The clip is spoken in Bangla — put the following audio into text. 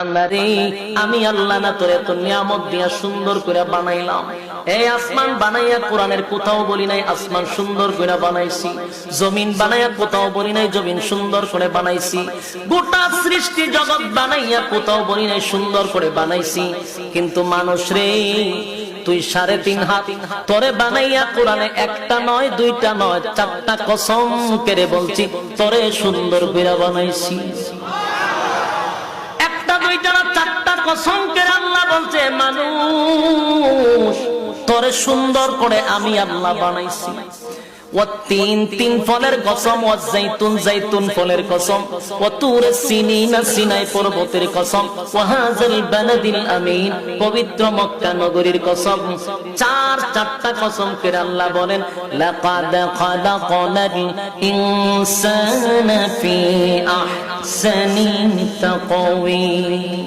আমি আল্লাহ না তোরে এত নিয়ামত দিয়া সুন্দর করে বানাইলাম। এই আসমান বানাইয়া কোরআনের কোথাও বলি নাই আসমান সুন্দর করে বানাইছি, জমিন বানাইয়া কোথাও বলি নাই জমিন সুন্দর করে বানাইছি, গোটা সৃষ্টি জগৎ বানাইয়া কোথাও বলি নাই সুন্দর করে বানাইছি। কিন্তু মানুষ রে, তুই 3.5 হাত তোরে বানাইয়া কোরআনে একটা নয় দুইটা নয় 4টা কসম করে বলছি তোরে সুন্দর করে বানাইছি। একটা দুইটা না 4টা কসম করে আল্লাহ বলছে মানুষ তোরে সুন্দর করে আমি আল্লাহ বানাইছি। তিন ফলের কসম, জাইতুন ফলের কসম, সিনাই পর্বতের কসম, ওয়াহাযাল বালাদিল আমিন পবিত্র মক্কা নগরীর কসম। 4টা কসম করে আল্লাহ বলেন লাকাদ খালাকনাল ইনসানা ফি আহসানি তাকওয়িম।